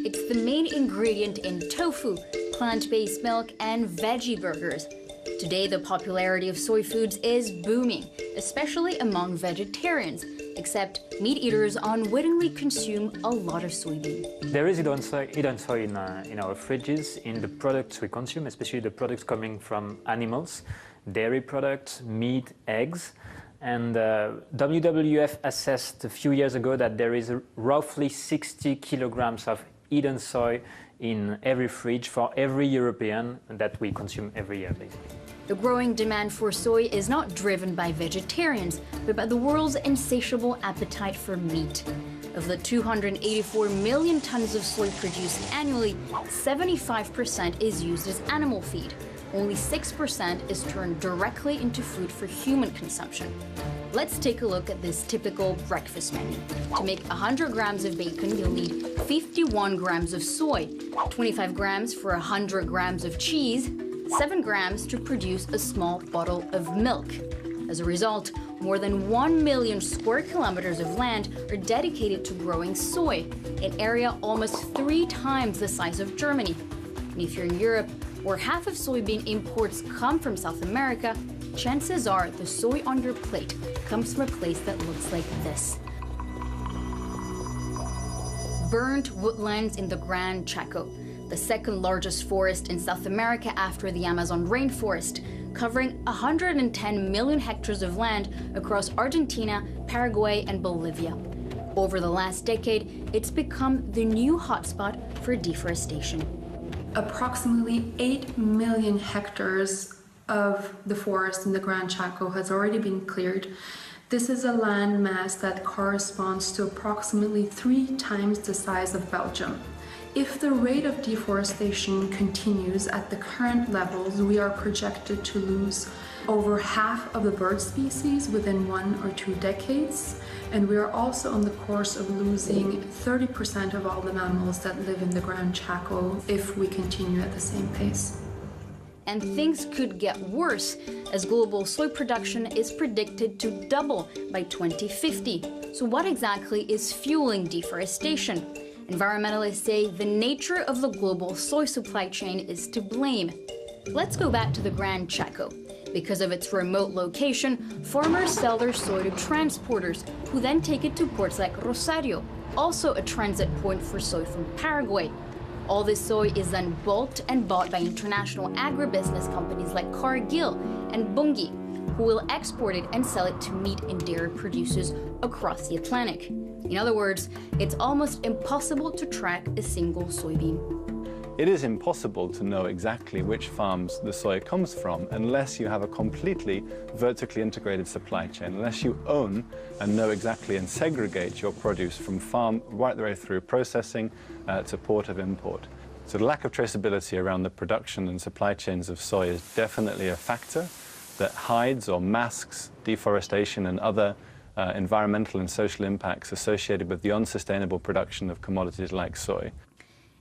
It's the main ingredient in tofu, plant-based milk, and veggie burgers. Today, the popularity of soy foods is booming, especially among vegetarians, except meat eaters unwittingly consume a lot of soybean. There is hidden soy in our fridges, in the products we consume, especially the products coming from animals, dairy products, meat, eggs. And WWF assessed a few years ago that there is roughly 60 kilograms of hidden soy in every fridge for every European that we consume every year, basically. The growing demand for soy is not driven by vegetarians, but by the world's insatiable appetite for meat. Of the 284 million tons of soy produced annually, 75% is used as animal feed. Only 6% is turned directly into food for human consumption. Let's take a look at this typical breakfast menu. To make 100 grams of bacon, you'll need 51 grams of soy, 25 grams for 100 grams of cheese, 7 grams to produce a small bottle of milk. As a result, more than 1 million square kilometers of land are dedicated to growing soy, an area almost 3 times the size of Germany. And if you're in Europe, where half of soybean imports come from South America, chances are the soy on your plate comes from a place that looks like this. Burnt woodlands in the Gran Chaco, the second largest forest in South America after the Amazon rainforest, covering 110 million hectares of land across Argentina, Paraguay, and Bolivia. Over the last decade, it's become the new hotspot for deforestation. Approximately 8 million hectares of the forest in the Gran Chaco has already been cleared. This is a land mass that corresponds to approximately 3 times the size of Belgium. If the rate of deforestation continues at the current levels, we are projected to lose over half of the bird species within 1 or 2 decades, and we are also on the course of losing 30% of all the mammals that live in the Gran Chaco if we continue at the same pace. And things could get worse, as global soy production is predicted to double by 2050. So what exactly is fueling deforestation? Environmentalists say the nature of the global soy supply chain is to blame. Let's go back to the Gran Chaco. Because of its remote location, farmers sell their soy to transporters, who then take it to ports like Rosario, also a transit point for soy from Paraguay. All this soy is then bulked and bought by international agribusiness companies like Cargill and Bunge, who will export it and sell it to meat and dairy producers across the Atlantic. In other words, it's almost impossible to track a single soybean. It is impossible to know exactly which farms the soy comes from unless you have a completely vertically integrated supply chain, unless you own and know exactly and segregate your produce from farm right the way through processing to port of import. So the lack of traceability around the production and supply chains of soy is definitely a factor that hides or masks deforestation and other environmental and social impacts associated with the unsustainable production of commodities like soy.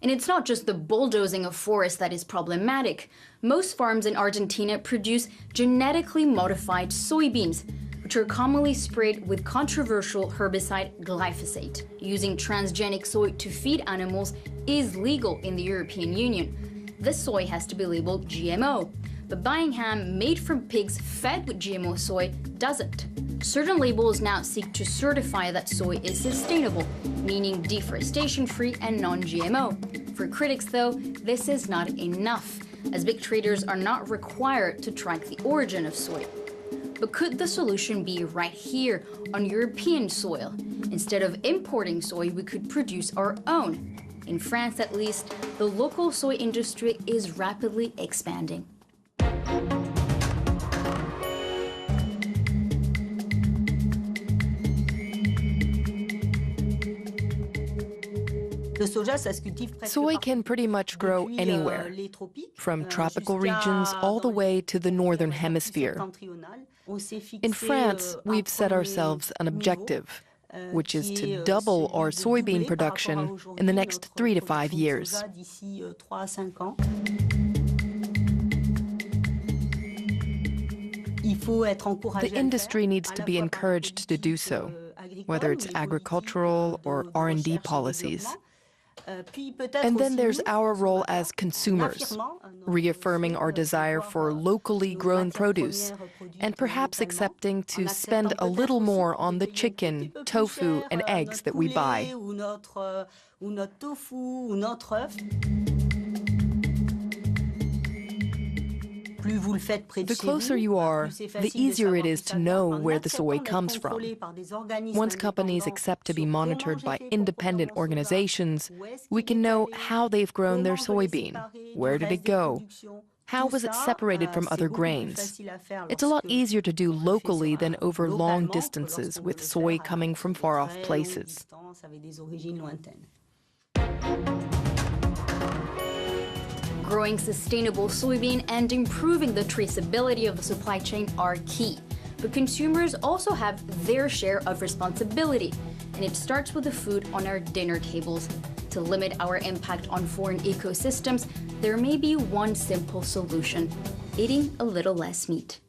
And it's not just the bulldozing of forests that is problematic. Most farms in Argentina produce genetically modified soybeans, which are commonly sprayed with controversial herbicide glyphosate. Using transgenic soy to feed animals is legal in the European Union. This soy has to be labeled GMO, but buying ham made from pigs fed with GMO soy doesn't. Certain labels now seek to certify that soy is sustainable, meaning deforestation-free and non-GMO. For critics, though, this is not enough, as big traders are not required to track the origin of soy. But could the solution be right here, on European soil? Instead of importing soy, we could produce our own. In France, at least, the local soy industry is rapidly expanding. Soy can pretty much grow anywhere, from tropical regions all the way to the northern hemisphere. In France, we've set ourselves an objective, which is to double our soybean production in the next 3 to 5 years. The industry needs to be encouraged to do so, whether it's agricultural or R&D policies. And then there's our role as consumers, reaffirming our desire for locally grown produce, and perhaps accepting to spend a little more on the chicken, tofu, and eggs that we buy. The closer you are, the easier it is to know where the soy comes from. Once companies accept to be monitored by independent organizations, we can know how they've grown their soybean. Where did it go? How was it separated from other grains? It's a lot easier to do locally than over long distances with soy coming from far-off places. Growing sustainable soybean and improving the traceability of the supply chain are key. But consumers also have their share of responsibility, and it starts with the food on our dinner tables. To limit our impact on foreign ecosystems, there may be one simple solution: eating a little less meat.